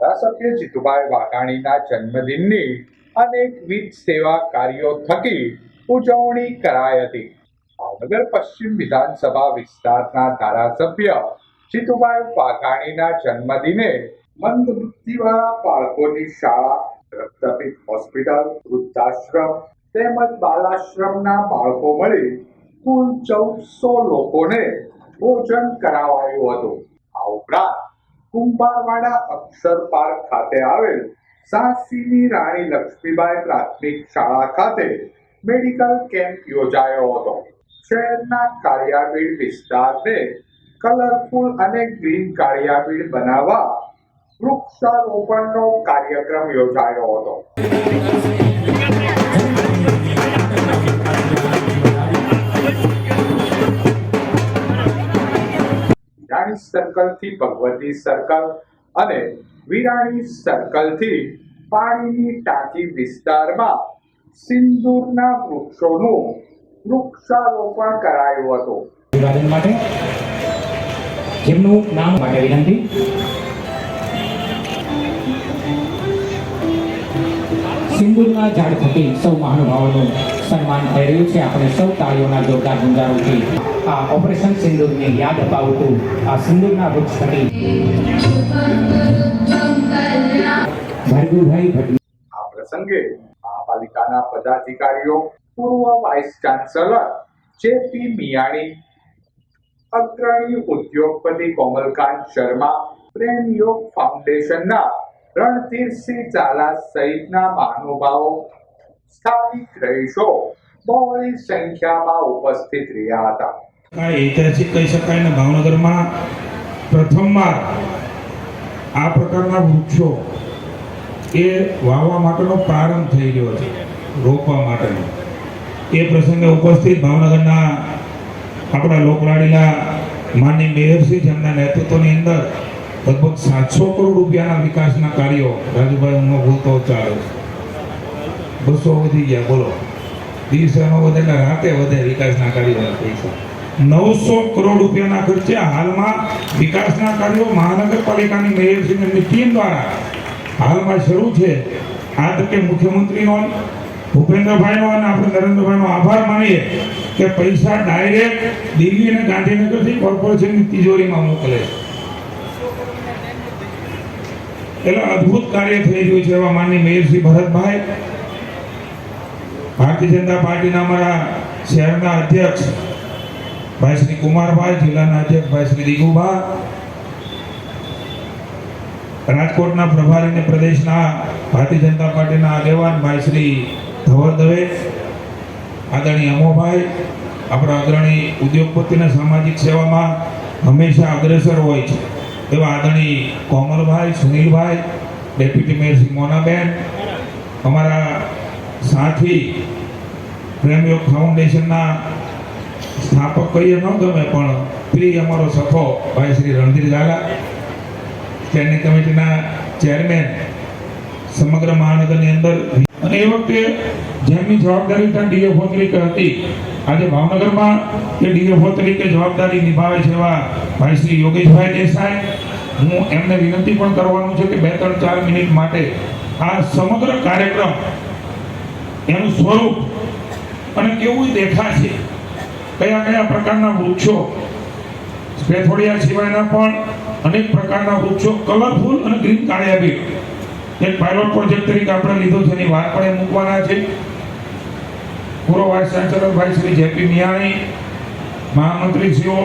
ધારાસભ્ય જીતુભાઈ વાઘાણીના જન્મદિનની અનેકવિધ સેવા કાર્યો થકી ઉજવણી કરાઈ હતી. ભાવનગર પશ્ચિમ વિધાનસભા વિસ્તારના ધારાસભ્ય જીતુભાઈ વાઘાણીના જન્મદિને મંદબુદ્ધિવાળા બાળકોની શાળા, રક્તપિત હોસ્પિટલ, વૃદ્ધાશ્રમ તેમજ બાલાશ્રમના બાળકો મળી કુલ 1400 લોકોને ભોજન કરાવાયું હતું. આ ઉપરાંત કુંભારવાડા અક્ષર પાર્ક ખાતે આવેલ ઝાંસીની રાણી લક્ષ્મીબાઈ પ્રાથમિક શાળા ખાતે મેડિકલ કેમ્પ યોજાયો હતો. શહેરના કાળિયાબીડ વિસ્તારને કલરફુલ અને ગ્રીન કાળિયાબીડ બનાવવા વૃક્ષારોપણનો કાર્યક્રમ યોજાયો હતો. વિરાણી સર્કલ થી ભગવતી સર્કલ અને વિરાણી સર્કલ થી પાણીની ટાંકી વિસ્તારમાં સિંદૂરના વૃક્ષોનું વૃક્ષારોપણ કરાયું હતું. અભિવાદન માટે જેમનું નામ માટે વિનંતી. સિંદૂરના ઝાડ થકી સૌ મહાનુભાવોનું સન્માન થઈ રહ્યું છે. આપણે સૌ તાળીઓના જોરદાર ગુંજારોથી આ ઓપરેશન સિંદૂરની યાદ અપાવતું આ સિંદૂરના વૃક્ષ થકી ભાર્ગવભાઈ ભટ્ટ. આ પ્રસંગે મહાપાલિકાના પદાધિકારીઓ, પૂર્વ વાઇસ ચાન્સલર જેપી મિયાણી, અગ્રણી ઉદ્યોગપતિ કોમલકાંત શર્મા, પ્રેમ યોગ ફાઉન્ડેશનના રણધીરસિંહ ઝાલા સહિતના મહાનુભાવો, સ્થાનિક રહીશો બહોળી સંખ્યામાં ઉપસ્થિત રહ્યા હતા. ઐતિહાસિક કહી શકાય ને ભાવનગરમાં પ્રથમવાર આ પ્રકારના વૃક્ષો એ વાવવા માટેનો પ્રારંભ થઈ રહ્યો છે, રોપવા માટેનો. એ પ્રસંગે ઉપસ્થિત ભાવનગરના આપણા લોકલાડીલા માનનીય મેયરશ્રી, જેમના નેતૃત્વની અંદર લગભગ 700 કરોડ રૂપિયાના વિકાસના કાર્યો, રાજુભાઈ હું ભૂલતો ચાલે 200 વધી ગયા, બોલો દિવસે ન વધે એટલે રાતે વધે વિકાસના કાર્યોના પૈસા. 900 કરોડ રૂપિયાના ખર્ચે હાલમાં વિકાસના કાર્યો મહાનગરપાલિકાની મેયરશ્રીની ટીમ દ્વારા હાલમાં શરૂ છે. આ તકે મુખ્યમંત્રીનો, ભૂપેન્દ્રભાઈનો અને આપણે નરેન્દ્રભાઈનો આભાર માનીએ કે પૈસા ડાયરેક્ટ દિલ્હી અને ગાંધીનગરથી કોર્પોરેશનની તિજોરીમાં મોકલે છે. એટલે અદ્ભુત કાર્ય થઈ રહ્યું છે. એવા માનનીય મેયરશ્રી ભરતભાઈ, ભારતીય જનતા પાર્ટીના અમારા શહેરના અધ્યક્ષ ભાઈ શ્રી કુમારભાઈ, જિલ્લાના અધ્યક્ષ ભાઈ શ્રી દિગુભા, રાજકોટના પ્રભારી અને પ્રદેશના ભારતીય જનતા પાર્ટીના આગેવાન ભાઈ શ્રી ધવલ દવે, આદરણીય અમોભાઈ, આપણા અગ્રણી ઉદ્યોગપતિના સામાજિક સેવામાં હંમેશા અગ્રેસર હોય છે એવા આદરણીય કોમલભાઈ, સુનિલભાઈ, ડેપ્યુટી મેયર શ્રી મોનાબેન, અમારા સાથી પ્રેમયોગ ફાઉન્ડેશનના સ્થાપક કહીએ ન ગમે પણ પ્રિય અમારો સખો ભાઈ શ્રી રણધીર ઝાલા, સ્ટેન્ડિંગ કમિટીના ચેરમેન સમગ્ર મહાનગરની અંદર. અને એ વખતે જેમની જવાબદારી ત્યાં ડીએફઓ તરીકે હતી, આજે ભાવનગરમાં એ ડીએફઓ તરીકે જવાબદારી નિભાવે છે એવા ભાઈ શ્રી યોગેશભાઈ દેસાઈ. હું એમને વિનંતી પણ કરવાનું છે કે 2-3-4 મિનિટ માટે આ સમગ્ર કાર્યક્રમ, એનું સ્વરૂપ અને કેવું દેખાશે, કયા કયા પ્રકારના વૃક્ષો, સ્પેથોડિયા સિવાયના પણ અનેક પ્રકારના વૃક્ષો, કલરફુલ અને ગ્રીન કાળિયાબીડ એક પાયલોટ પ્રોજેક્ટ તરીકે આપણે લીધો છે, એની વાત પણ મૂકવાના છે. પૂર્વ વાઇસ ચાન્સલર ભાઈ શ્રી જેપી મિયાણી, મહામંત્રીશ્રીઓ,